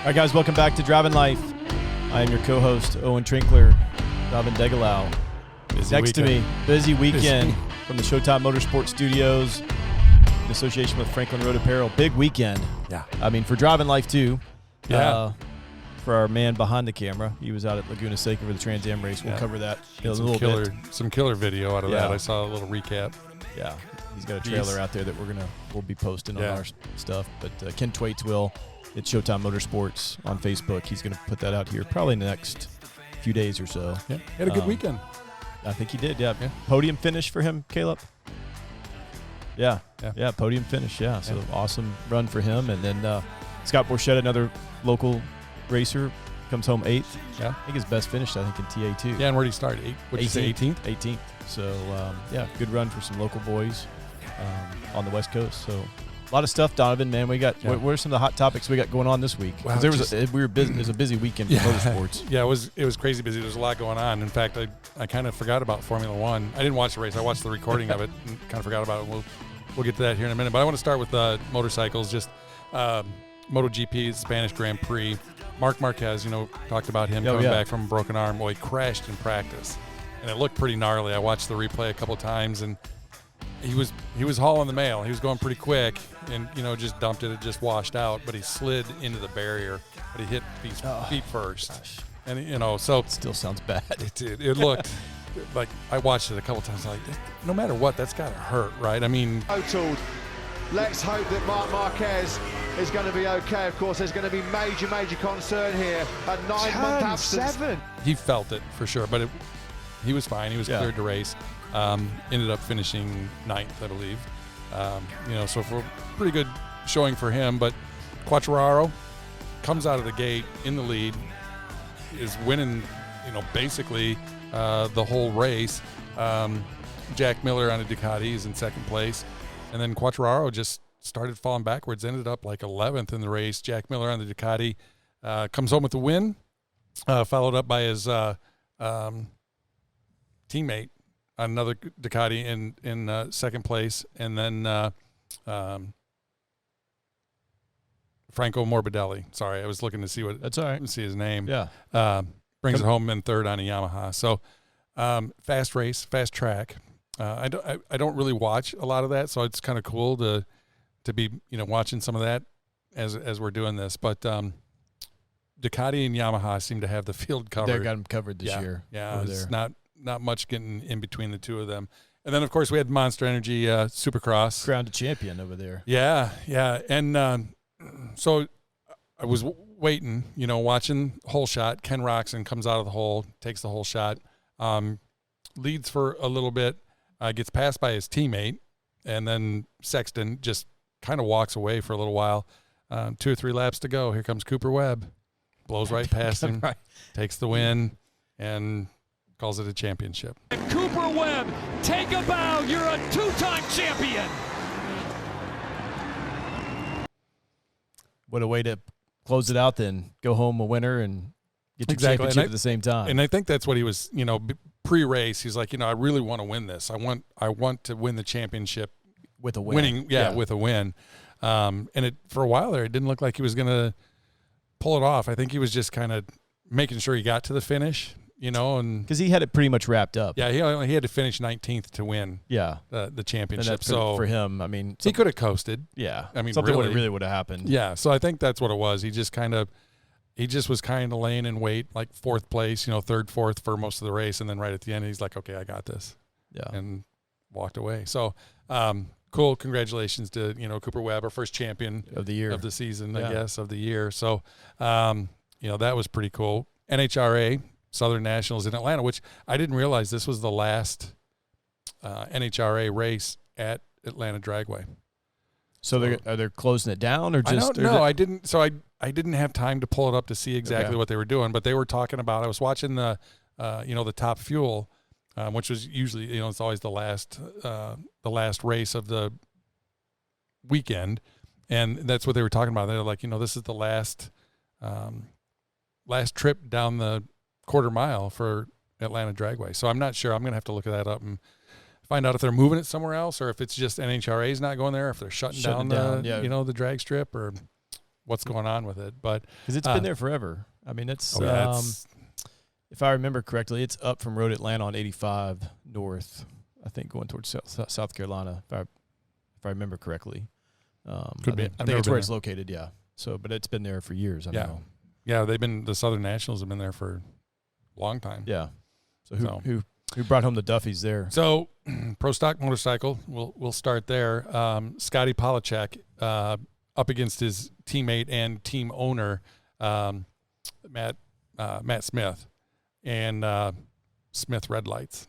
right, guys, welcome back to Driving Life. I am your co-host, Owen Trinkler, Robin Degelau. Next to me, busy weekend from the Showtime Motorsports Studios in association with Franklin Road Apparel. Big weekend. Yeah. I mean, for Driving Life, too. Yeah. For our man behind the camera, he was out at Laguna Seca for the Trans Am race. We'll cover that in a little bit. Some killer video out of that. I saw a little recap. Yeah. He's got a trailer out there that we'll be posting on our stuff. But Ken Twaits will. It's Showtime Motorsports on Facebook. He's going to put that out here probably in the next few days or so. Yeah, he had a good weekend. I think he did, yeah. Podium finish for him, Caleb? Yeah, podium finish, So awesome run for him. And then Scott Borchetta, another local racer, comes home 8th. Yeah. I think his best finish, in TA2. Yeah, and where did he start? What did you say, 18th? 18th. So, good run for some local boys on the West Coast. So, a lot of stuff, Donovan, man. We got what are some of the hot topics we got going on this week? Wow, it was a busy weekend for motorsports. Yeah, it was crazy busy. There's a lot going on. In fact, I kind of forgot about Formula One. I didn't watch the race. I watched the recording of it and kind of forgot about it. We'll get to that here in a minute. But I want to start with motorcycles. Just MotoGP, Spanish Grand Prix. Marc Marquez, talked about him coming back from a broken arm. Well, he crashed in practice, and it looked pretty gnarly. I watched the replay a couple times, and he was hauling the mail. He was going pretty quick, and just dumped it. It just washed out, but he slid into the barrier. But he hit his feet first, and so it still sounds bad. It looked like I watched it a couple times. Like, no matter what, that's got to hurt, right? I mean, totaled. Let's hope that Marc Marquez is going to be okay. Of course, there's going to be major concern here at 9-month absence. 7. He felt it for sure, but he was fine. He was cleared to race. Ended up finishing 9th, I believe. So for pretty good showing for him. But Quartararo comes out of the gate in the lead, is winning, basically the whole race. Jack Miller on a Ducati is in second place. And then Quartararo just started falling backwards, ended up like 11th in the race. Jack Miller on the Ducati comes home with the win, followed up by his teammate on another Ducati in second place. And then Franco Morbidelli. Sorry, I was looking to see that's all right. See his name. Yeah. Brings it home in third on a Yamaha. So fast race, fast track. I don't really watch a lot of that, so it's kind of cool to be watching some of that as we're doing this. But Ducati and Yamaha seem to have the field covered. They got them covered this year. Yeah, it's not much getting in between the two of them. And then of course we had Monster Energy Supercross, crowned a champion over there. Yeah, and so I was waiting, watching hole shot. Ken Roczen comes out of the hole, takes the hole shot, leads for a little bit. Gets passed by his teammate, and then Sexton just kind of walks away for a little while. 2 or 3 laps to go. Here comes Cooper Webb. Blows right past him, takes the win, and calls it a championship. Cooper Webb, take a bow. You're a 2-time champion. What a way to close it out then. Go home a winner and get your championship at the same time. And I think that's what he was, pre-race. He's like, I really want to win this. I want to win the championship with a win. With a win. And it for a while there, it didn't look like he was going to pull it off. I think he was just kind of making sure he got to the finish, and because he had it pretty much wrapped up. Yeah, he had to finish 19th to win. Yeah, the championship. And so for him, I mean, he could have coasted. Yeah, I mean, something really would have happened. Yeah, so I think that's what it was. He just was kind of laying in wait, like 4th place, 3rd, 4th for most of the race. And then right at the end, he's like, okay, I got this. Yeah. And walked away. So, cool. Congratulations to, Cooper Webb, our first champion of the year, of the season, I guess, of the year. So, that was pretty cool. NHRA, Southern Nationals in Atlanta, which I didn't realize this was the last NHRA race at Atlanta Dragway. So they're closing it down, or just? I don't know. I didn't. So I didn't have time to pull it up to see exactly what they were doing, but they were talking about. I was watching the Top Fuel, which was usually it's always the last race of the weekend, and that's what they were talking about. They're like, this is the last trip down the quarter mile for Atlanta Dragway. So I'm not sure. I'm gonna have to look that up and find out if they're moving it somewhere else, or if it's just NHRA's not going there, if they're shutting down the drag strip, or what's going on with it. But because it's been there forever. I mean, it's, it's if I remember correctly, it's up from Road Atlanta on 85 north, I think, going towards South Carolina, if I remember correctly. Could be. I think it's where it's located, yeah. So, but it's been there for years. I know. Yeah, the Southern Nationals have been there for a long time. Yeah. So who brought home the Duffies there? So Pro Stock Motorcycle, we'll start there. Scotty Polachek up against his teammate and team owner, Matt Smith, and Smith red lights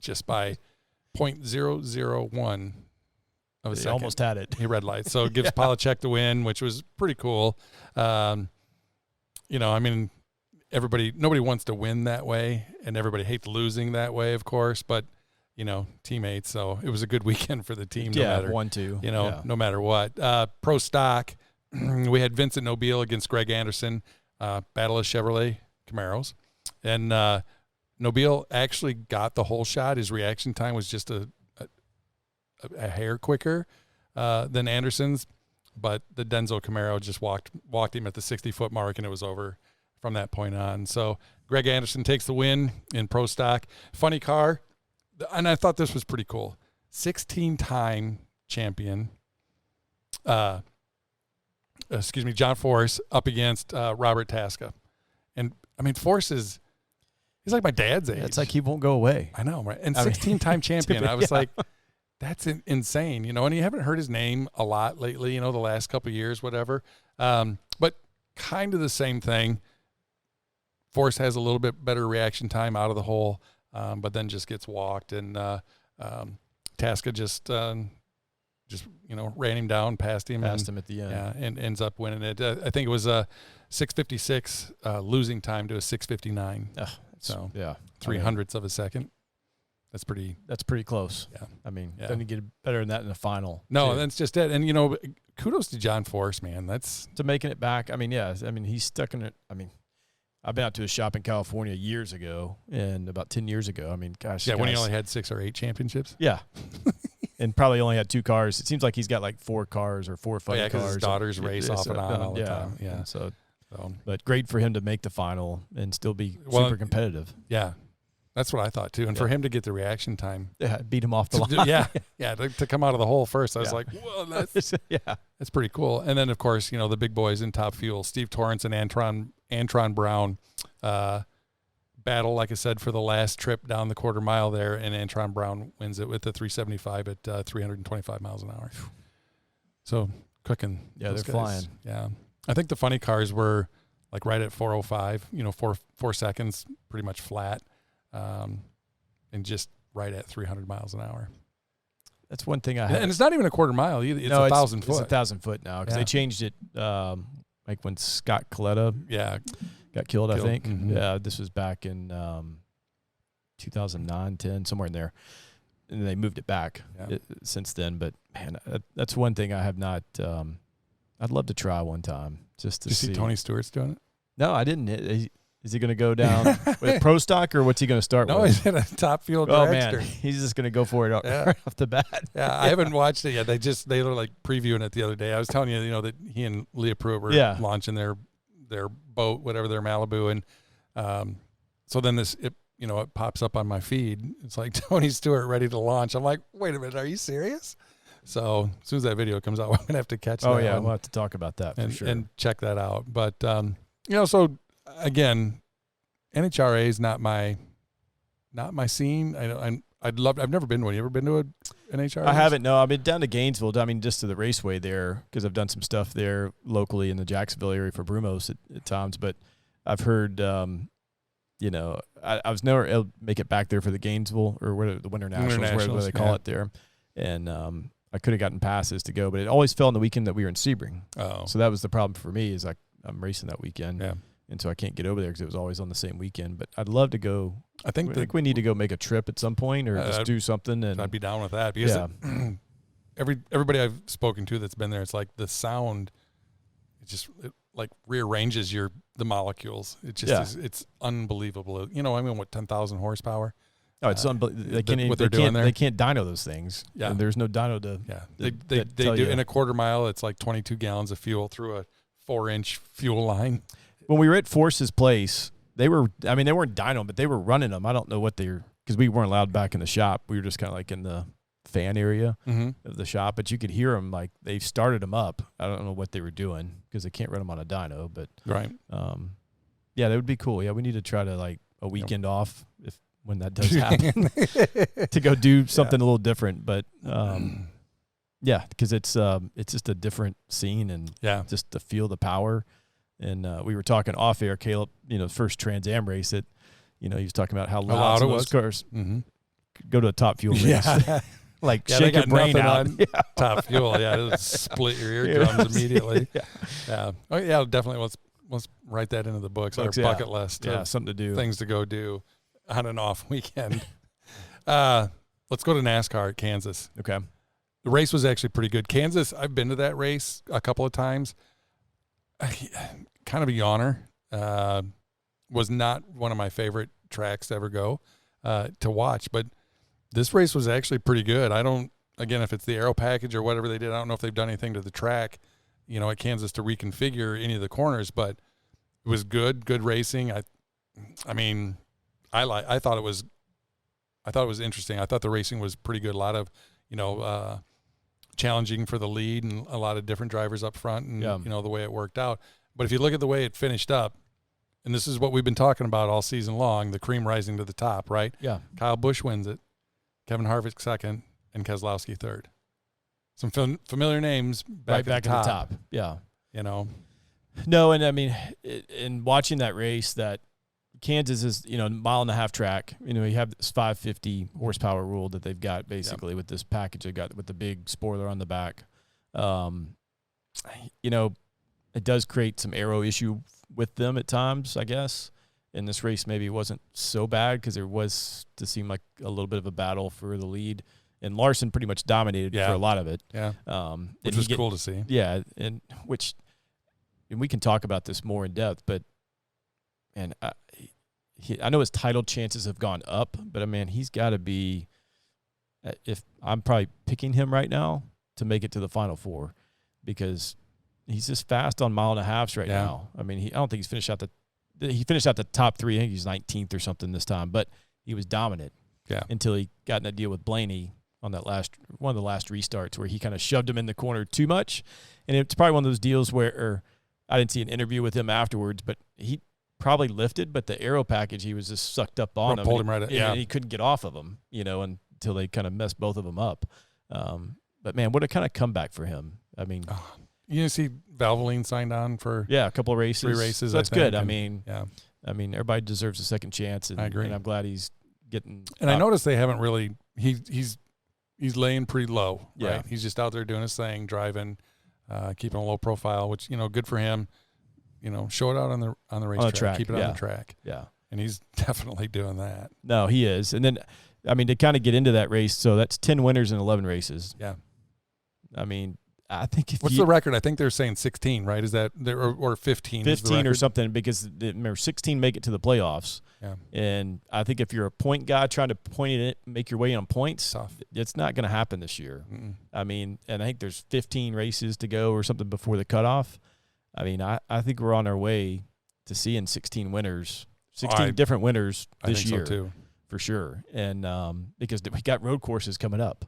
just by 0.001 of a second. Almost had it. He red lights. So it gives Polachek the win, which was pretty cool. I mean, nobody wants to win that way, and everybody hates losing that way, of course, but, teammates. So it was a good weekend for the team. No matter, 1-2. No matter what. Pro Stock, we had Vincent Nobile against Greg Anderson, Battle of Chevrolet Camaros. And Nobile actually got the whole shot. His reaction time was just a hair quicker than Anderson's, but the Denso Camaro just walked him at the 60-foot mark, and it was over from that point on. So Greg Anderson takes the win in Pro Stock. Funny car, and I thought this was pretty cool. 16-time champion, John Force up against Robert Tasca. And, I mean, Force he's like my dad's age. It's like he won't go away. I know, right? And 16-time champion. I was like, that's insane, and you haven't heard his name a lot lately, the last couple of years, whatever. But kind of the same thing. Force has a little bit better reaction time out of the hole, but then just gets walked, and Tasca just ran him down, passed him at the end. Yeah, and ends up winning it. I think it was a 6:56 losing time to a 6:59. So 3/100ths of a second. That's pretty close. Yeah. I mean, doesn't get better than that in the final. No, that's just it. And, kudos to John Force, man. That's to making it back. I mean, yeah. I mean, he's stuck in it. I mean, I've been out to a shop in California years ago, and about 10 years ago. I mean, gosh. Yeah, when he only had 6 or 8 championships. Yeah. And probably only had 2 cars. It seems like he's got like 4 cars or 4 or 5 cars. Yeah, his daughters race off and on all the time. Yeah. So, but great for him to make the final and still be super competitive. Yeah. That's what I thought, too. And for him to get the reaction time. Yeah, beat him off the line. To come out of the hole first. I was like, whoa, that's pretty cool. And then, of course, the big boys in Top Fuel, Steve Torrance and Antron Brown battle, like I said, for the last trip down the quarter mile there, and Antron Brown wins it with the 375 at 325 miles an hour. So, cooking. Yeah, they're flying. Yeah. I think the funny cars were like right at 405, 4 seconds, pretty much flat. And just right at 300 miles an hour. That's one thing I have. And it's not even a quarter mile either. It's 1,000 foot. It's 1,000 foot now because they changed it like when Scott Coletta got killed, I think. Mm-hmm. Yeah, this was back in 2009, 10, somewhere in there. And they moved it back since then. But, man, that's one thing I have not I'd love to try one time just to see. Did you see Tony Stewart's doing it? No, I didn't. Is he going to go down with Pro Stock, or what's he going to start with? No, he's in a Top Fuel dragster. Oh, man. He's just going to go for it right off the bat. Yeah, I haven't watched it yet. They were like previewing it the other day. I was telling you, that he and Leah Pruitt were launching their boat, whatever, their Malibu. And so then it pops up on my feed. It's like Tony Stewart ready to launch. I'm like, wait a minute, are you serious? So as soon as that video comes out, we're going to have to catch that. Oh, yeah, we'll have to talk about that for sure. And check that out. But, so – again, NHRA is not my scene. I've never been to one. You ever been to an NHRA? I haven't. No, I've been down to Gainesville. I mean, just to the raceway there because I've done some stuff there locally in the Jacksonville area for Brumos at times. But I've heard, I was never able to make it back there for the Gainesville or the Winter Nationals, whatever they call it there, and I could have gotten passes to go, but it always fell on the weekend that we were in Sebring. Oh, so that was the problem for me. Is I'm racing that weekend. Yeah. And so I can't get over there because it was always on the same weekend. But I'd love to go. I think we need to go make a trip at some point or just do something. And I'd be down with that because everybody I've spoken to that's been there, it's like the sound, it rearranges the molecules. It just it's unbelievable. What 10,000 horsepower? Oh, it's unbelievable. They can't dyno those things. Yeah, and there's no dyno to. Yeah, they do in a quarter mile. It's like 22 gallons of fuel through a 4-inch fuel line. When we were at Force's place, they weren't dyno, but they were running them. I don't know what because we weren't allowed back in the shop. We were just kind of like in the fan area of the shop, but you could hear them like they started them up. I don't know what they were doing because they can't run them on a dyno, but right. Yeah, that would be cool. Yeah, we need to try to like a weekend off when that does happen to go do something a little different. But yeah, because it's just a different scene and just to feel the power. And we were talking off air, Caleb, first Trans Am race that, he was talking about how loud those cars go to a top fuel race. Like shake your brain out. Top fuel. Yeah, it'll split your eardrums immediately. Yeah. Oh yeah, definitely. Let's write that into the books. Our bucket list. Yeah, something to do. Things to go do on an off weekend. Let's go to NASCAR at Kansas. Okay. The race was actually pretty good. Kansas, I've been to that race a couple of times. Kind of a yawner. Was not one of my favorite tracks to ever go to watch, but this race was actually pretty good. Again, if it's the aero package or whatever they did, I don't know if they've done anything to the track, at Kansas to reconfigure any of the corners, but it was good racing. I thought it was interesting. I thought the racing was pretty good. A lot of, challenging for the lead and a lot of different drivers up front and, the way it worked out. But if you look at the way it finished up, and this is what we've been talking about all season long, the cream rising to the top, right? Yeah. Kyle Busch wins it. Kevin Harvick second, and Keselowski third. Some familiar names back at the top. Yeah. No, and in watching that race, that Kansas is, mile-and-a-half track. You have this 550 horsepower rule that they've got basically with this package they got with the big spoiler on the back. It does create some aero issue with them at times, I guess. In this race, maybe it wasn't so bad because there was to seem like a little bit of a battle for the lead. And Larson pretty much dominated for a lot of it. Yeah. Which was cool to see. Yeah. And we can talk about this more in depth, but I know his title chances have gone up, but he's got to be, if I'm probably picking him right now to make it to the Final Four because he's just fast on mile-and-a-halves right now. I don't think he finished out the top three. I think he's 19th or something this time, but he was dominant until he got in that deal with Blaney on that one of the last restarts where he kind of shoved him in the corner too much. And it's probably one of those deals where I didn't see an interview with him afterwards, but he probably lifted, but the aero package, he was just sucked up on him. Pulled him right at, and he couldn't get off of him, until they kind of messed both of them up. But man, what a kind of comeback for him. You see Valvoline signed on for a couple of races. 3 races. So that's good. And, everybody deserves a second chance. And, I agree. And I'm glad he's getting. And I noticed they haven't really. He's laying pretty low. Yeah. Right? He's just out there doing his thing, driving, keeping a low profile, which good for him. Show it out on the racetrack. Keep it on the track. Yeah. And he's definitely doing that. No, he is. And then, to kind of get into that race, so that's 10 winners in 11 races. Yeah. I think what's the record? I think they're saying 16, right? Is that or 15? 15 or something because remember 16 make it to the playoffs. Yeah. And I think if you're a point guy trying to make your way on points, tough. It's not going to happen this year. Mm-mm. And I think there's 15 races to go or something before the cutoff. I think we're on our way to seeing 16 winners, 16 different winners this year. I think so too. For sure. And because we got road courses coming up.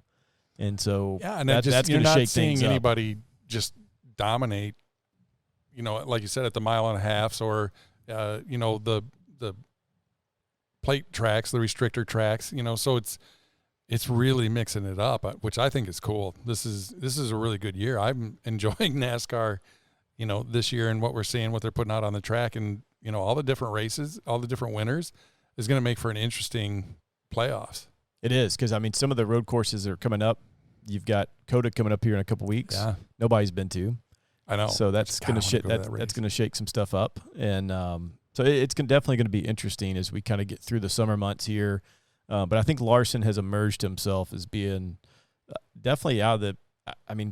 And so and that's going to shake things up. You're not seeing anybody just dominate, like you said, at the mile-and-a-halves or, the plate tracks, the restrictor tracks, so it's really mixing it up, which I think is cool. This is a really good year. I'm enjoying NASCAR, this year and what we're seeing, what they're putting out on the track and, all the different races, all the different winners is going to make for an interesting playoffs. It is because, some of the road courses that are coming up, you've got COTA coming up here in a couple weeks. Yeah. Nobody's been to. I know. So that's going to that's going to shake some stuff up. And so it's definitely going to be interesting as we kind of get through the summer months here. But I think Larson has emerged himself as being definitely out of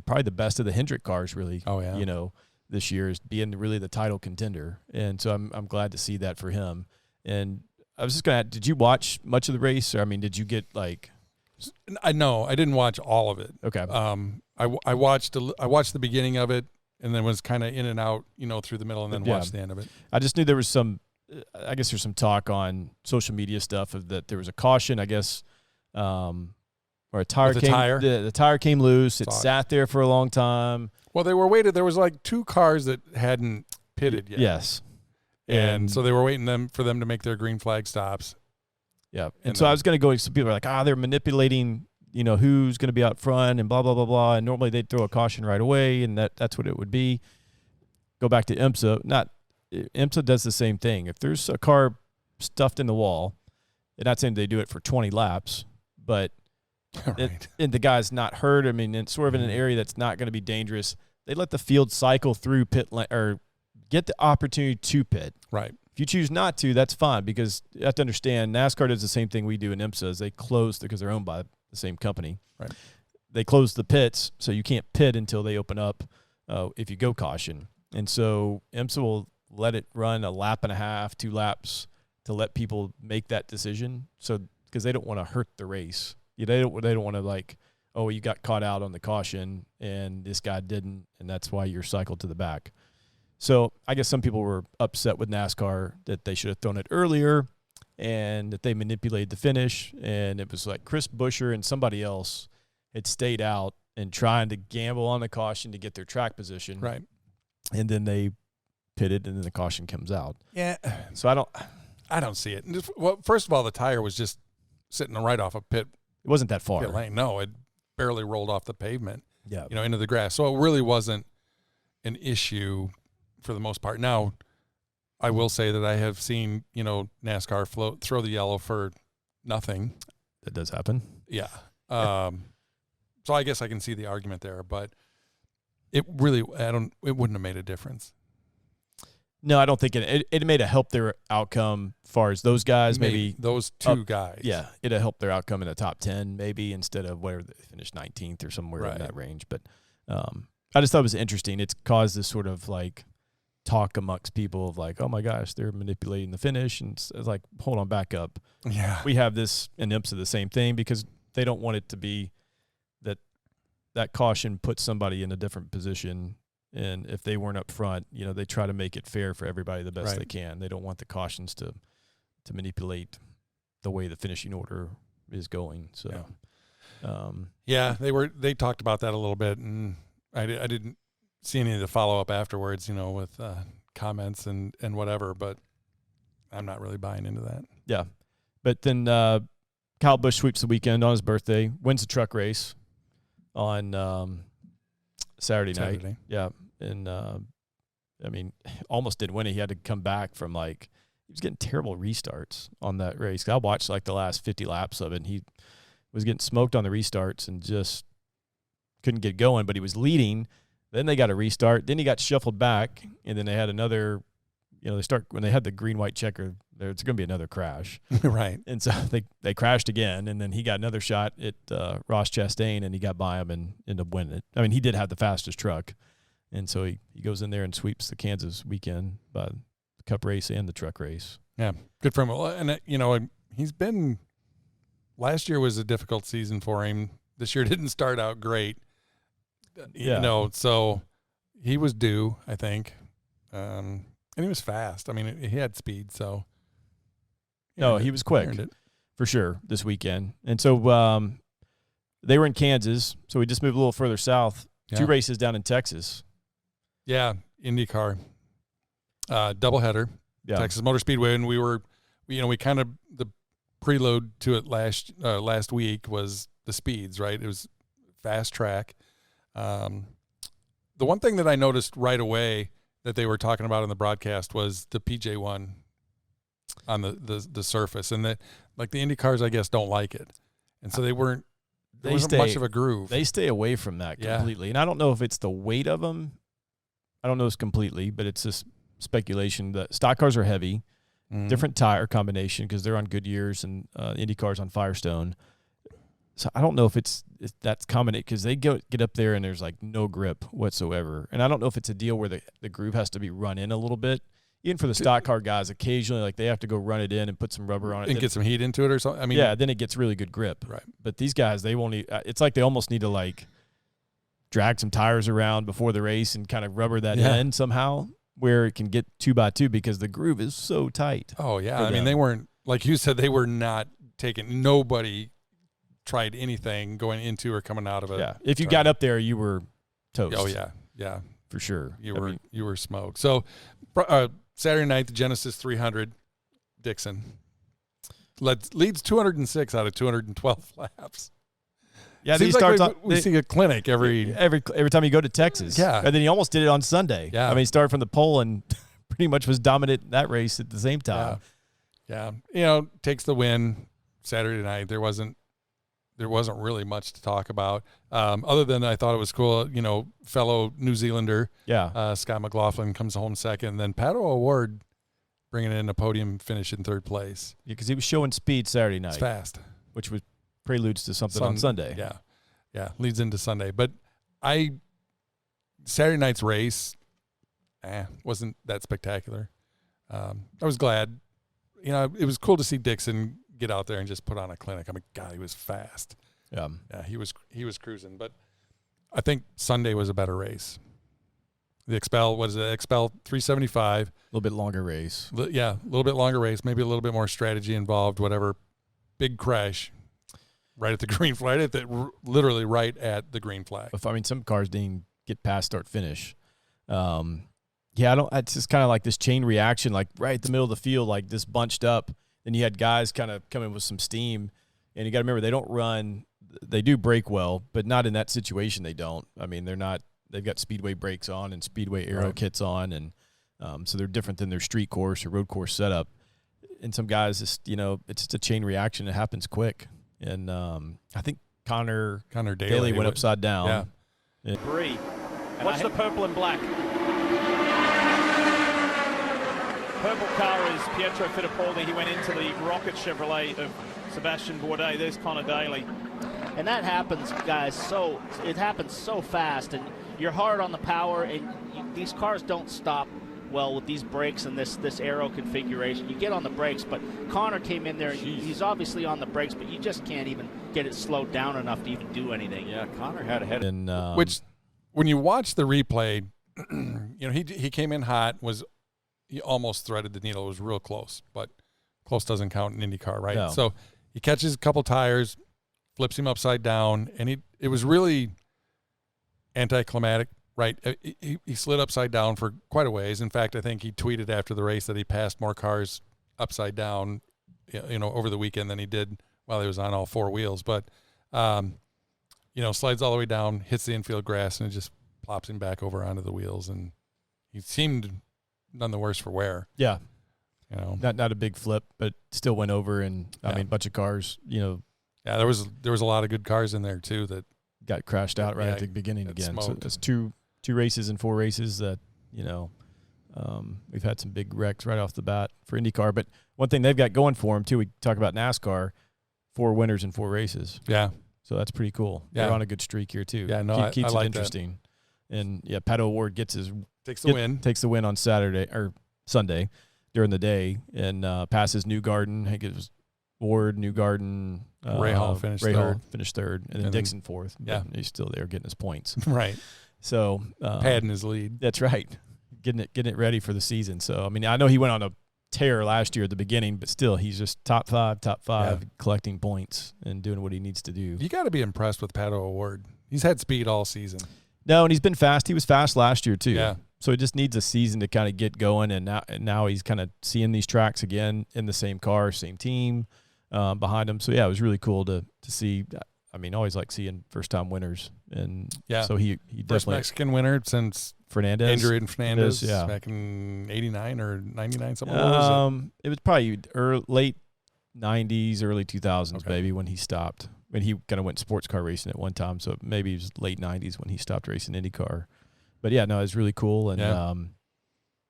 probably the best of the Hendrick cars really. Oh, yeah. This year is being really the title contender. And so I'm glad to see that for him. And I was just going to did you watch much of the race? Or, did you get like – I didn't watch all of it. Okay. I watched the beginning of it, and then was kind of in and out, through the middle, and then watched the end of it. I just knew there was I guess there's some talk on social media stuff of that there was a caution, I guess, or a tire the tire came loose. It sat there for a long time. Well, they were waited. There was like 2 cars that hadn't pitted yet. Yes. And so they were waiting for them to make their green flag stops. Yeah. And so I was going to go, some people are like, they're manipulating, who's going to be out front and blah, blah, blah, blah. And normally they'd throw a caution right away, and that's what it would be. Go back to IMSA. IMSA does the same thing. If there's a car stuffed in the wall, and not saying they do it for 20 laps, but and the guy's not hurt, it's sort of in an area that's not going to be dangerous, they let the field cycle through pit lane or get the opportunity to pit. Right. If you choose not to, that's fine, because you have to understand NASCAR does the same thing we do in IMSA. Is they close, because they're owned by the same company. Right. They close the pits, so you can't pit until they open up if you go caution. And so IMSA will let it run a lap and a half, 2 laps to let people make that decision. So because they don't want to hurt the race. They don't want to like, you got caught out on the caution and this guy didn't, and that's why you're cycled to the back. So I guess some people were upset with NASCAR that they should have thrown it earlier and that they manipulated the finish. And it was like Chris Buescher and somebody else had stayed out and trying to gamble on the caution to get their track position. Right. And then they pitted, and then the caution comes out. Yeah. So I don't see it. Well, first of all, the tire was just sitting right off a pit. It wasn't that far. Pit lane. No, it barely rolled off the pavement. Yeah. Into the grass. So it really wasn't an issue for the most part. Now, I will say that I have seen, NASCAR throw the yellow for nothing. That does happen. Yeah. So I guess I can see the argument there, but it wouldn't have made a difference. No, I don't think it may have helped their outcome as far as those guys, maybe those 2 guys. Yeah, it'd have helped their outcome in the top 10 maybe, instead of where they finished 19th or somewhere in that range. But I just thought it was interesting. It's caused this sort of like talk amongst people of like, oh my gosh, they're manipulating the finish. And it's like, hold on, back up. Yeah. We have this in IMSA, the same thing, because they don't want it to be that caution puts somebody in a different position. And if they weren't up front, they try to make it fair for everybody the best they can. They don't want the cautions to manipulate the way the finishing order is going. So, they talked about that a little bit, and I didn't see any of the follow up afterwards, with comments and whatever. But I'm not really buying into that. Yeah, but then Kyle Busch sweeps the weekend on his birthday, wins the truck race on Saturday night. Yeah. And, almost did win it. He had to come back from he was getting terrible restarts on that race. I watched the last 50 laps of it, and he was getting smoked on the restarts and just couldn't get going, but he was leading. Then they got a restart. Then he got shuffled back, and then they had another, when they had the green-white checker, there's going to be another crash. Right. And so they crashed again, and then he got another shot at Ross Chastain, and he got by him and ended up winning it. He did have the fastest truck, and so he goes in there and sweeps the Kansas weekend by the Cup race and the truck race. Yeah, good for him. And, he's been – last year was a difficult season for him. This year didn't start out great. So he was due, I think. And he was fast. He had speed, so – no, he was quick for sure this weekend. And so they were in Kansas, so we just moved a little further south. Yeah. 2 races down in Texas. Yeah, IndyCar. Doubleheader. Yeah. Texas Motor Speedway. And we kind of, the prelude to it last week was the speeds, right? It was fast track. The one thing that I noticed right away that they were talking about in the broadcast was the PJ1 on the surface, and that the Indy cars, I guess, don't like it, and so there wasn't much of a groove. They stay away from that completely, and I don't know if it's the weight of them. I don't know this completely, but it's just speculation. The stock cars are heavy, different tire combination because they're on Goodyears and Indy cars on Firestone. So I don't know if that's combination because they get up there and there's no grip whatsoever, and I don't know if it's a deal where the groove has to be run in a little bit. Even for the stock car guys, occasionally, they have to go run it in and put some rubber on it. And get some heat into it or something? Yeah, then it gets really good grip. Right. But these guys, they won't it's like they almost need to, drag some tires around before the race and kind of rubber that in somehow where it can get 2x2 because the groove is so tight. Oh, yeah. I mean, they weren't, like you said, they were not taking, nobody tried anything going into or coming out of it. Yeah. If you got up there, you were toast. Oh, yeah. Yeah. For sure. You were smoked. So Saturday night, the Genesis 300, Dixon leads 206 out of 212 laps. Yeah, seems like we see a clinic every time you go to Texas. Yeah. And then he almost did it on Sunday. Yeah. I mean, he started from the pole and pretty much was dominant in that race at the same time. Yeah. You know, takes the win Saturday night. There wasn't really much to talk about other than I thought it was cool, you know, fellow New Zealander, Scott Mclaughlin comes home second, and then Pato O'Ward bringing in a podium finish in third place. Yeah, because he was showing speed Saturday night. It's fast. Which was preludes to something on Sunday. Yeah, leads into Sunday. But Saturday night's race wasn't that spectacular. I was glad. You know, it was cool to see Dixon get out there and just put on a clinic. I mean, God, he was fast. Yeah, he was cruising. But I think Sunday was a better race. The Expel 375. A little bit longer race. Yeah, a little bit longer race, maybe a little bit more strategy involved, whatever. Big crash right at the green flag, literally right at the green flag. I mean, some cars didn't get past start finish. It's just kind of like this chain reaction, like right at the middle of the field, like this bunched up. Then you had guys kind of coming with some steam. And you got to remember, they do brake well, but not in that situation. They don't. I mean, they've got Speedway brakes on and Speedway aero kits on. And so they're different than their street course or road course setup. And some guys, it's just a chain reaction. It happens quick. And I think Connor Daly went upside down. Yeah. Bree. Watch the purple and black. Purple car is Pietro Fittipaldi. He went into the Rocket Chevrolet of Sebastian Bourdais. There's Connor Daly. And that happens, guys, it happens so fast, and you're hard on the power, and these cars don't stop well with these brakes and this aero configuration. You get on the brakes, but Connor came in there, and he's obviously on the brakes, but you just can't even get it slowed down enough to even do anything. Yeah, Connor had a head. And, which, when you watch the replay, he came in hot, he almost threaded the needle. It was real close, but close doesn't count in IndyCar, right? No. So he catches a couple tires, flips him upside down, and it was really anticlimactic, right? He slid upside down for quite a ways. In fact, I think he tweeted after the race that he passed more cars upside down, over the weekend than he did while he was on all four wheels. But, slides all the way down, hits the infield grass, and it just plops him back over onto the wheels. And he seemed none the worse for wear. Yeah. Not a big flip, but still went over, and I mean, a bunch of cars, Yeah, there was a lot of good cars in there too that got crashed out right at the beginning again. Smoked. So it's two races in 4 races that, we've had some big wrecks right off the bat for IndyCar. But one thing they've got going for them too, we talk about NASCAR, 4 winners in 4 races. Yeah. So that's pretty cool. Yeah. They're on a good streak here too. Yeah, no, keeps I like it interesting. That. And Pato O'Ward takes the win on Saturday or Sunday during the day, and passes Newgarden. I think it was Ward, Newgarden, Rahal finished third, and then Dixon fourth. Yeah, he's still there getting his points. Right. So padding his lead. That's right. Getting it ready for the season. So I mean, I know he went on a tear last year at the beginning, but still, he's just top five, collecting points and doing what he needs to do. You got to be impressed with Pato O'Ward. He's had speed all season. No, and he's been fast. He was fast last year too. Yeah. So he just needs a season to kind of get going, and now he's kind of seeing these tracks again in the same car, same team behind him. So yeah, it was really cool to see. I mean, always like seeing first time winners, and so he first definitely Mexican winner since Fernandez back in '89 or '99 something. It was probably late '90s, early 2000s, maybe when he stopped. When he kind of went sports car racing at one time, so maybe it was late '90s when he stopped racing IndyCar. But yeah, no, it was really cool, and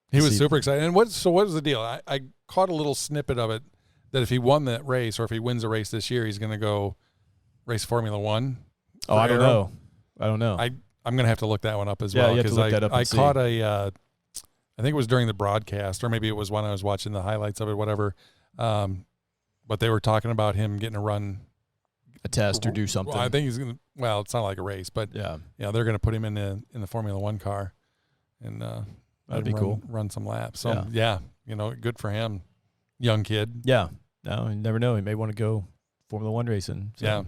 he was super excited. And what was the deal? I caught a little snippet of it that if he won that race, or if he wins a race this year, he's going to go race Formula One. Oh, I don't know. I'm going to have to look that one up as well, because I caught I think it was during the broadcast, or maybe it was when I was watching the highlights of it, whatever. But they were talking about him getting a run, a test or do something. Well, I think he's going to. Well, it's not like a race, but yeah, they're going to put him in the Formula One car, and that'd be cool. Run some laps. So good for him, young kid. Yeah, no, you never know. He may want to go Formula One racing. So. Yeah.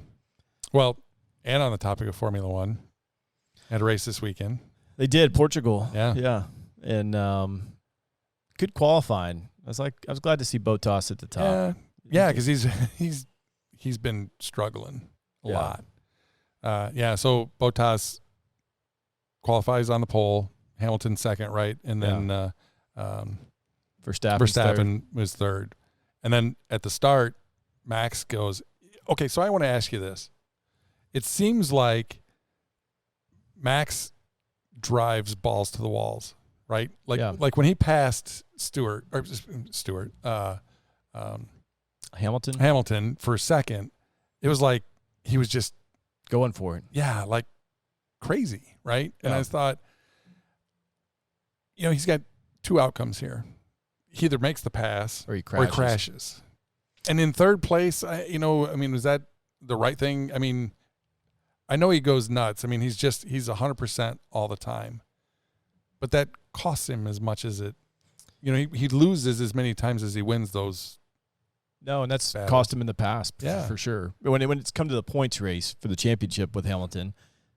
Well, and on the topic of Formula One, had a race this weekend. They did Portugal. Yeah, and good qualifying. I was glad to see Bottas at the top. Yeah, because he's been struggling a lot. So Bottas qualifies on the pole, Hamilton second, right, and then Verstappen was third, and then at the start, Max goes, "Okay, so I want to ask you this. It seems like Max drives balls to the walls, right? Like when he passed Hamilton for a second, it was like he was just going for it. Yeah, like crazy, right? And I thought, he's got two outcomes here. He either makes the pass or he crashes. And in third place, was that the right thing? I mean, I know he goes nuts. I mean, he's 100% all the time. But that costs him as much as it, he loses as many times as he wins those. No, and that's cost him in the past, for sure. When it's come to the points race for the championship with Hamilton,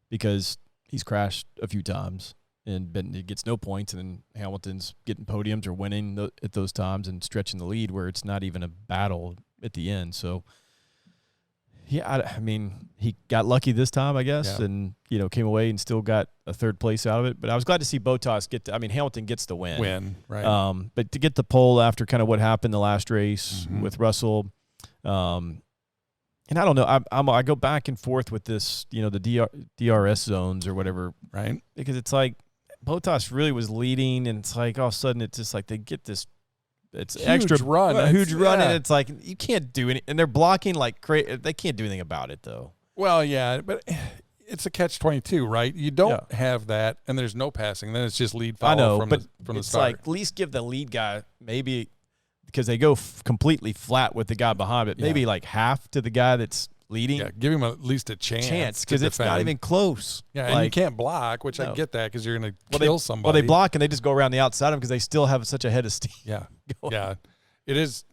because he's crashed a few times and he gets no points, and then Hamilton's getting podiums or winning at those times and stretching the lead where it's not even a battle at the end. So, I mean, he got lucky this time, I guess, and came away and still got a third place out of it. But I was glad to see Bottas Hamilton gets the win. Right? But to get the pole after kind of what happened the last race with Russell, and I don't know, I go back and forth with this, the DRS zones or whatever, right? Because it's like Bottas really was leading, and it's like all of a sudden it's just like they get this. It's huge extra run, a huge run, and it's like you can't do anything, and they're blocking like crazy. They can't do anything about it though. Well, yeah, but it's a catch-22, right? You don't have that, and there's no passing. Then it's just lead follow from the start. It's like at least give the lead guy maybe, because they go completely flat with the guy behind it. Maybe like half to the guy that's leading. Yeah, give him at least a chance because it's not even close. Yeah, and you can't block, which I get that because you're going to kill somebody. Well, they block and they just go around the outside of them because they still have such a head of steam. Yeah, yeah, it is.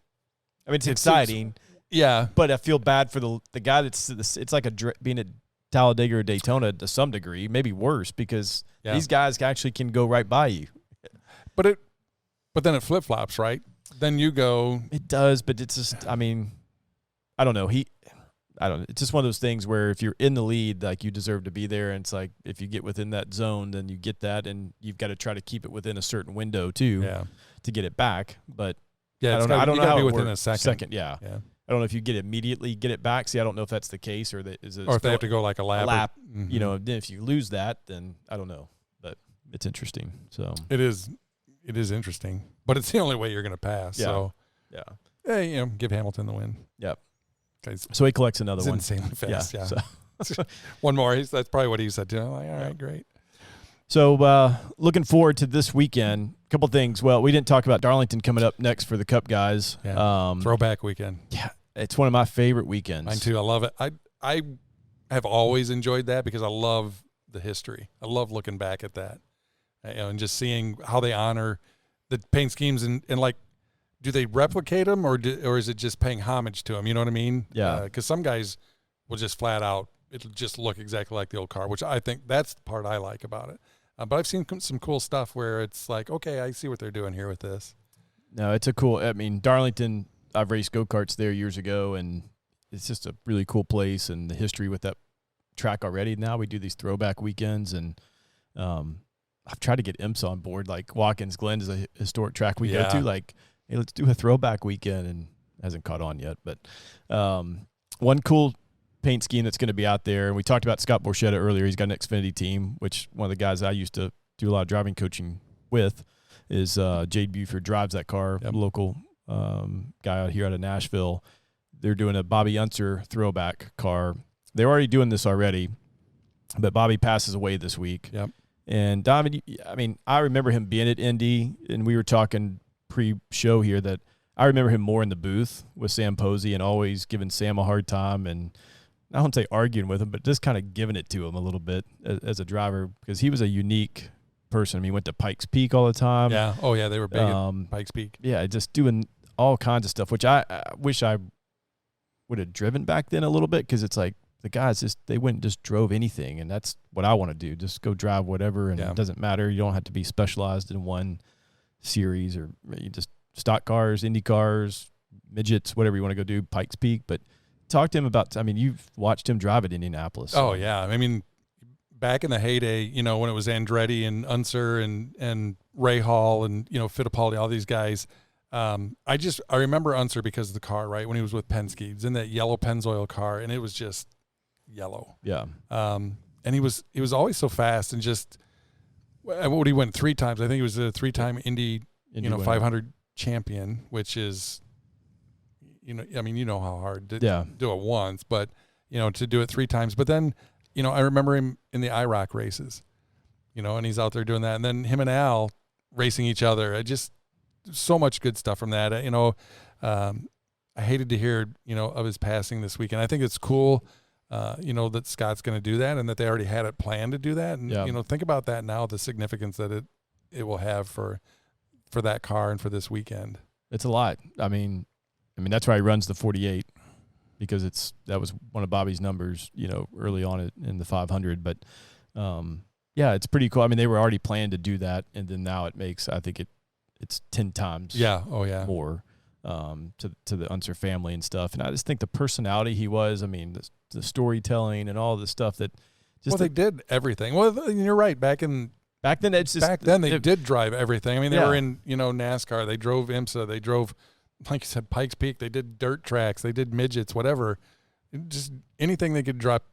I mean, it's exciting. But I feel bad for the guy it's like being at Talladega or Daytona to some degree, maybe worse, because these guys actually can go right by you. But then it flip-flops, right? Then you go. It does, but it's just, I mean, I don't know. It's just one of those things where if you're in the lead, like, you deserve to be there, and it's like if you get within that zone, then you get that, and you've got to try to keep it within a certain window too to get it back. But I don't know how be it within works. a second. Yeah. I don't know if you immediately get it back. See, I don't know if that's the case, or if they have to go like a lap. Then if you lose that, then I don't know. But it's interesting. So it is interesting, but it's the only way you're going to pass. Yeah. So hey, give Hamilton the win. Yep. So he collects another one. Insanely fast. Yeah. So. One more. That's probably what he said too. I'm like, all right, great. So looking forward to this weekend. A couple things. Well, we didn't talk about Darlington coming up next for the Cup guys. Yeah. Throwback weekend. Yeah, it's one of my favorite weekends. Mine too. I love it. I have always enjoyed that because I love the history. I love looking back at that, and just seeing how they honor the paint schemes and like, do they replicate them or is it just paying homage to them? You know what I mean? Yeah. Because some guys will just flat out, it'll just look exactly like the old car, which I think that's the part I like about it. But I've seen some cool stuff where it's like, okay, I see what they're doing here with this. No, it's Darlington, I've raced go-karts there years ago, and it's just a really cool place, and the history with that track already. Now we do these throwback weekends, and I've tried to get IMSA on board. Like Watkins Glen is a historic track we go to. Like, hey, let's do a throwback weekend, and hasn't caught on yet. But one cool paint scheme that's going to be out there, and we talked about Scott Borchetta earlier. He's got an Xfinity team, which one of the guys I used to do a lot of driving coaching with is Jade Buford drives that car, local guy out here out of Nashville. They're doing a Bobby Unser throwback car. They're already doing this already, but Bobby passes away this week. Yep. And Donovan, I remember him being at Indy, and we were talking pre-show here that I remember him more in the booth with Sam Posey and always giving Sam a hard time and I won't say arguing with him, but just kind of giving it to him a little bit as a driver, because he was a unique person. I mean, he went to Pikes Peak all the time. Yeah. Oh, yeah, they were big at Pikes Peak. Yeah, just doing all kinds of stuff, which I wish I would have driven back then a little bit, because it's like the guys they went and just drove anything, and that's what I want to do. Just go drive whatever, and it doesn't matter. You don't have to be specialized in one series, or you just stock cars, Indy cars, midgets, whatever you want to go do, Pikes Peak. But talk to him about, I mean, you've watched him drive at Indianapolis. So. Oh, yeah. I mean, back in the heyday, you know, when it was Andretti and Unser and Ray Hall and, you know, Fittipaldi, all these guys, I remember Unser because of the car, right, when he was with Penske. He was in that yellow Pennzoil car, and it was just yellow. Yeah. And he was always so fast, and just what he went 3 times. I think he was a 3-time Indy 500 champion, which is, you know, I mean, you know how hard to do it once, but, you know, to do it 3 times. But then, you know, I remember him in the IROC races, you know, and he's out there doing that. And then him and Al racing each other. So much good stuff from that. You know, I hated to hear, you know, of his passing this weekend. I think it's cool, you know, that Scott's going to do that, and that they already had it planned to do that. And, you know, think about that now, the significance that it will have for that car and for this weekend. It's a lot. I mean, that's why he runs the 48, because that was one of Bobby's numbers, you know, early on in the 500. But, yeah, it's pretty cool. I mean, they were already planning to do that, and then now it makes, I think it's 10 times more to the Unser family and stuff. And I just think the personality he was, I mean, the storytelling and all the stuff that just. They did everything. Well, you're right. Back then, they did drive everything. I mean, they were in, you know, NASCAR. They drove IMSA. They drove, like you said, Pikes Peak. They did dirt tracks. They did midgets, whatever. Just anything they could drop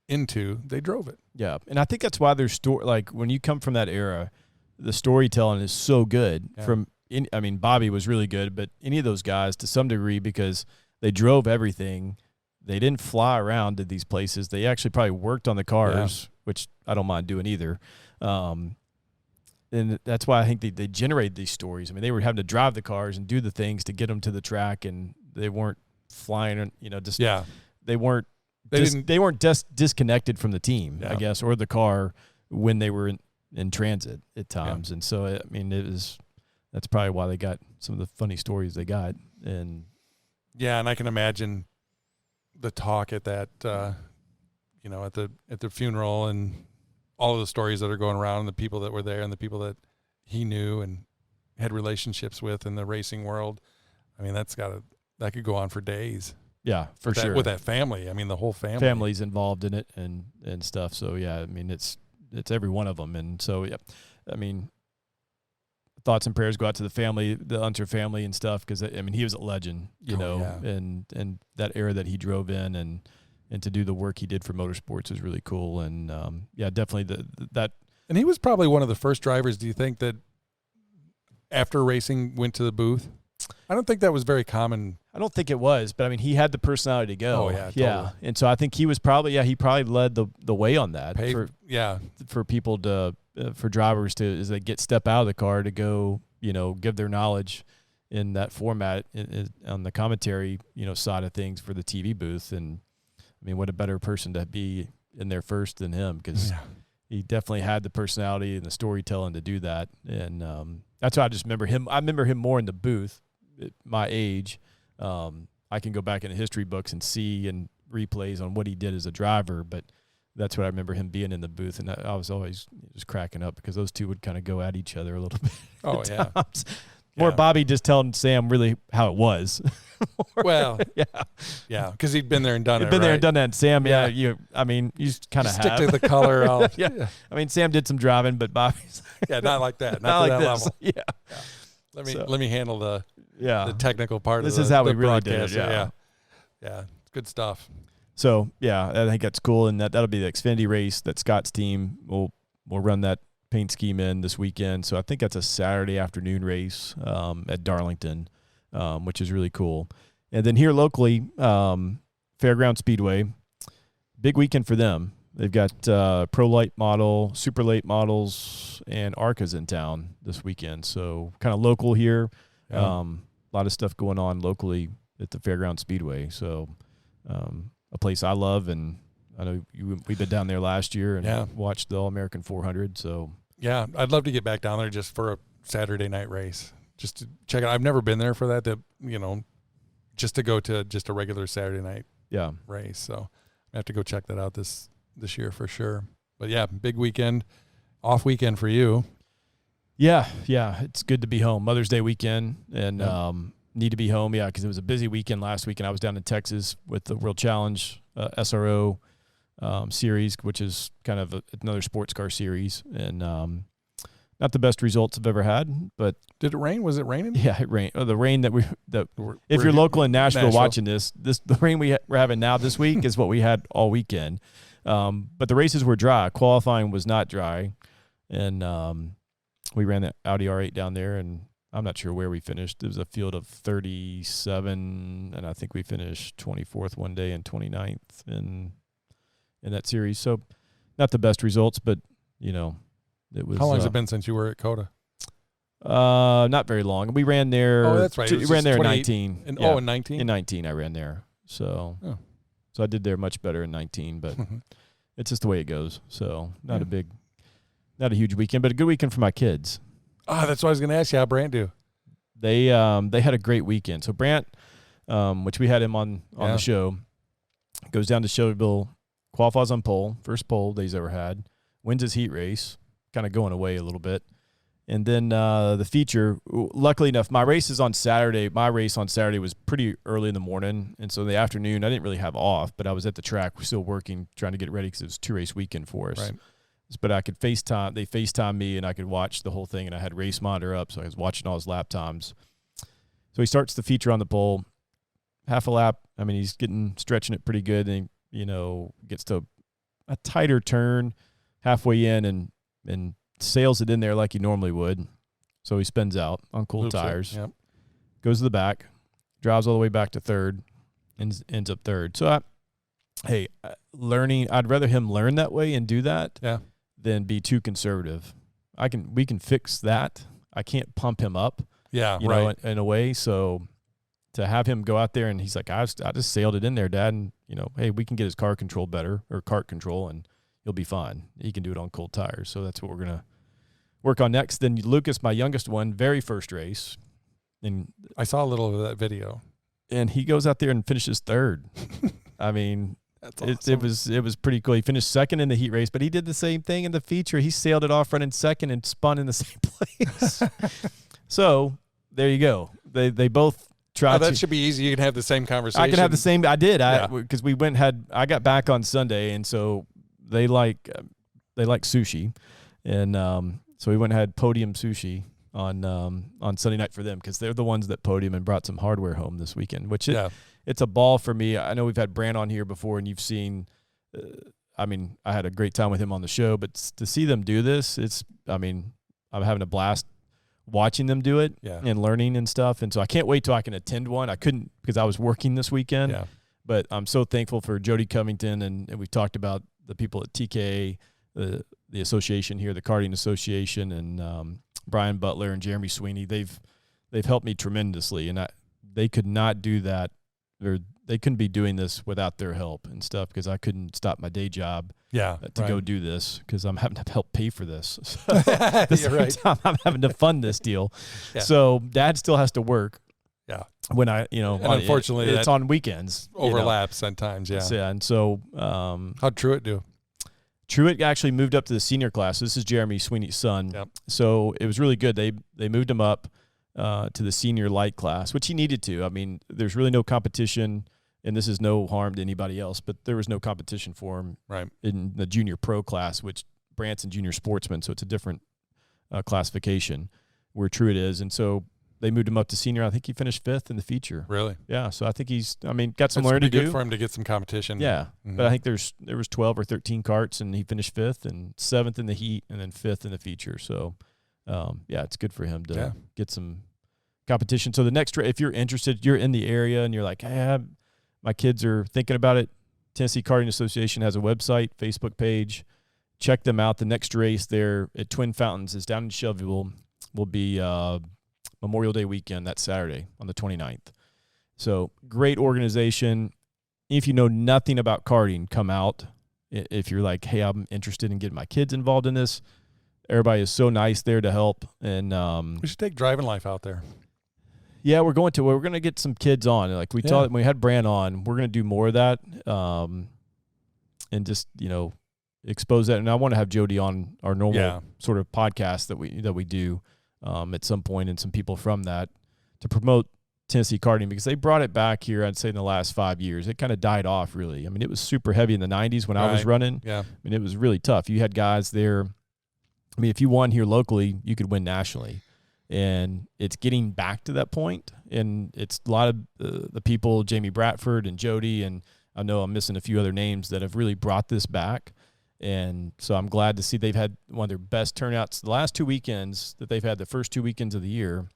into, they drove it. Yeah, and I think that's why there's like when you come from that era, the storytelling is so good. Yeah. I mean, Bobby was really good, but any of those guys to some degree, because they drove everything. They didn't fly around to these places. They actually probably worked on the cars, which I don't mind doing either. And that's why I think they generated these stories. I mean, they were having to drive the cars and do the things to get them to the track, and they weren't flying, you know, just they weren't just disconnected from the team, I guess, or the car when they were in transit at times. And so, I mean, that's probably why they got some of the funny stories they got. And I can imagine the talk at that, you know, at the funeral, and all of the stories that are going around, and the people that were there, and the people that he knew and had relationships with in the racing world. I mean, that could go on for days. Yeah, for sure. With that family. I mean, the whole family. Family's involved in it and stuff. So, yeah, I mean, it's every one of them. And so, yeah, I mean, thoughts and prayers go out to the family, the Unser family and stuff, because, I mean, he was a legend, you know, and that era that he drove in, and to do the work he did for motorsports is really cool. And, definitely that. And he was probably one of the first drivers, do you think, that after racing went to the booth? I don't think that was very common. I don't think it was, but I mean, he had the personality to go. Oh, yeah, totally. Yeah. And so I think he was probably led the way on that for people to, for drivers to, as they step out of the car to go, you know, give their knowledge in that format on the commentary, you know, side of things for the TV booth. And I mean, what a better person to be in there first than him, because he definitely had the personality and the storytelling to do that. And that's why I just remember him. I remember him more in the booth at my age. I can go back in the history books and see and replays on what he did as a driver, but that's what I remember him being in the booth. And I was always just cracking up, because those two would kind of go at each other a little bit. Oh, yeah. Times. Or Bobby just telling Sam really how it was. Well, yeah, because he'd been there and done it. He'd been there and done that. And Sam, you just kind of stick to the color. Yeah. I mean, Sam did some driving, but Bobby's not like that. Not to like that this. level. Yeah. Let me handle the technical part. This of is how we really broadcast. did it. Yeah. Good stuff. So I think that's cool, and that'll be the Xfinity race that Scott's team will run that paint scheme in this weekend. So I think that's a Saturday afternoon race at Darlington, which is really cool. And then here locally, Fairground Speedway, big weekend for them. They've got Pro Late Model, Super Late Models, and ARCAs in town this weekend. So kind of local here. A lot of stuff going on locally at the Fairground Speedway. So a place I love, and I know we've been down there last year and watched the All-American 400. So yeah, I'd love to get back down there just for a Saturday night race, just to check it out. I've never been there for that. Just to go to just a regular Saturday night race. So I have to go check that out this year for sure. But yeah, big weekend, off weekend for you. Yeah, it's good to be home. Mother's Day weekend, and need to be home, because it was a busy weekend last weekend. I was down in Texas with the World Challenge SRO series, which is kind of another sports car series, and not the best results I've ever had. But did it rain? Was it raining? Yeah, it rained. The rain that if you're local in Nashville watching this, the rain we're having now this week is what we had all weekend. But the races were dry. Qualifying was not dry, and we ran the Audi R8 down there, and I'm not sure where we finished. It was a field of 37, and I think we finished 24th one day and 29th in that series. So not the best results, but, it was. How long has it been since you were at COTA? Not very long. We ran there. Oh, that's right. We ran there in 19. In 19? In 19 I ran there. So I did there much better in 19, but it's just the way it goes. So not a huge weekend, but a good weekend for my kids. Oh, that's what I was going to ask you. How'd Brant do? They had a great weekend. So Brant, which we had him on the show, goes down to Shelbyville, qualifies on pole, first pole that he's ever had, wins his heat race, kind of going away a little bit. And then the feature, luckily enough, my race on Saturday was pretty early in the morning. And so the afternoon, I didn't really have off, but I was at the track. We're still working, trying to get ready because it was a 2-race weekend for us. Right. But I could FaceTime. They FaceTime me, and I could watch the whole thing. And I had race monitor up, so I was watching all his lap times. So he starts the feature on the pole, half a lap. I mean, he's stretching it pretty good, and he, gets to a tighter turn halfway in, and sails it in there like he normally would. So he spins out on cold tires, goes to the back, drives all the way back to third, and ends up third. So learning. I'd rather him learn that way and do that. Than be too conservative. We can fix that. I can't pump him up. In a way. So to have him go out there and he's like, I just sailed it in there, Dad, and hey, we can get his car control better, or cart control, and he'll be fine. He can do it on cold tires. So that's what we're gonna work on next. Then Lucas, my youngest one, very first race, and I saw a little of that video, and he goes out there and finishes third. I mean. That's awesome. It was pretty cool. He finished second in the heat race, but he did the same thing in the feature. He sailed it off running second and spun in the same place. So there you go. They both tried. That should be easy. You can have the same conversation. I can have the same. I did. Because we went and I got back on Sunday, and so they like sushi, and so we went and had Podium Sushi on Sunday night for them, because they're the ones that podium and brought some hardware home this weekend, which it's a ball for me. I know we've had Brant on here before, and you've seen, I had a great time with him on the show, but to see them do this, I'm having a blast watching them do it and learning and stuff. And so I can't wait till I can attend one. I couldn't because I was working this weekend, but I'm so thankful for Jody Covington. And we talked about the people at TKA, the association here, the karting association, and Brian Butler and Jeremy Sweeney. They've helped me tremendously, and they could not do that. They couldn't be doing this without their help and stuff, because I couldn't stop my day job to go do this, because I'm having to help pay for this. So at the same time, I'm having to fund this deal. So Dad still has to work. When and unfortunately, it's on weekends. Overlaps sometimes. And so how'd Truett do? Truett actually moved up to the senior class. This is Jeremy Sweeney's son. So it was really good. They moved him up to the senior light class, which he needed to. I mean, there's really no competition, and this is no harm to anybody else, but there was no competition for him in the junior pro class, which Brant's in junior sportsman, so it's a different classification where Truett is. And so they moved him up to senior. I think he finished 5th in the feature. Really? Yeah, so I think got some learning to do. Good for him to get some competition. Yeah, but I think there was 12 or 13 carts, and he finished 5th and 7th in the heat, and then 5th in the feature. So, it's good for him to get some competition. So the next, if you're interested, you're in the area, and you're like, hey, my kids are thinking about it. Tennessee Karting Association has a website, Facebook page. Check them out. The next race there at Twin Fountains is down in Shelbyville. Will be Memorial Day weekend, that Saturday on the 29th. So great organization. if you know nothing about karting, come out. If you're like, hey, I'm interested in getting my kids involved in this, everybody is so nice there to help. And we should take DrivinLife out there. Yeah, we're going to get some kids on. Like we when we had Brand on, we're going to do more of that, and just expose that. And I want to have Jody on our normal sort of podcast that we do at some point, and some people from that to promote Tennessee karting, because they brought it back here, I'd say, in the last 5 years. It kind of died off, really. I mean, it was super heavy in the 90s when I was running. Yeah. I mean, it was really tough. You had guys there. I mean, if you won here locally, you could win nationally. And it's getting back to that point. And it's a lot of the people, Jamie Bradford and Jody, and I know I'm missing a few other names that have really brought this back. And so I'm glad to see they've had one of their best turnouts the last 2 weekends that they've had, the first 2 weekends of the year,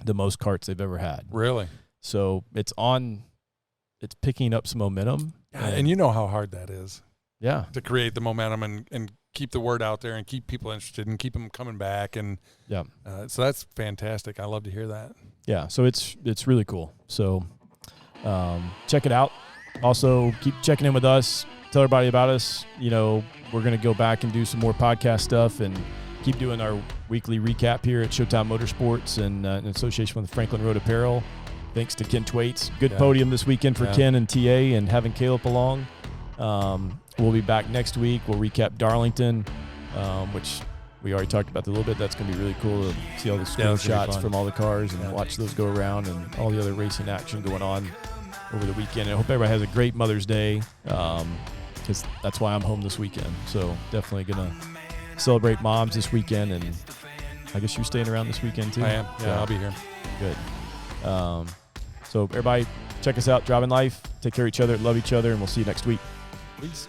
the most carts they've ever had. Really? So it's picking up some momentum. And you know how hard that is. Yeah. To create the momentum and keep the word out there and keep people interested and keep them coming back. And so that's fantastic. I love to hear that. Yeah. So it's really cool. So check it out. Also, keep checking in with us. Tell everybody about us. We're going to go back and do some more podcast stuff and keep doing our weekly recap here at Showtime Motorsports and in association with Franklin Road Apparel. Thanks to Ken Twaits. Good podium this weekend for Ken and TA, and having Caleb along. We'll be back next week. We'll recap Darlington, which we already talked about a little bit. That's going to be really cool to see all the screenshots from all the cars and watch those go around, and all the other racing action going on over the weekend. And I hope everybody has a great Mother's Day, because that's why I'm home this weekend. So definitely going to celebrate moms this weekend, and I guess you're staying around this weekend too? I am. Yeah, I'll be here. Good. So everybody check us out, DrivinLife. Take care of each other, love each other, and we'll see you next week. Peace.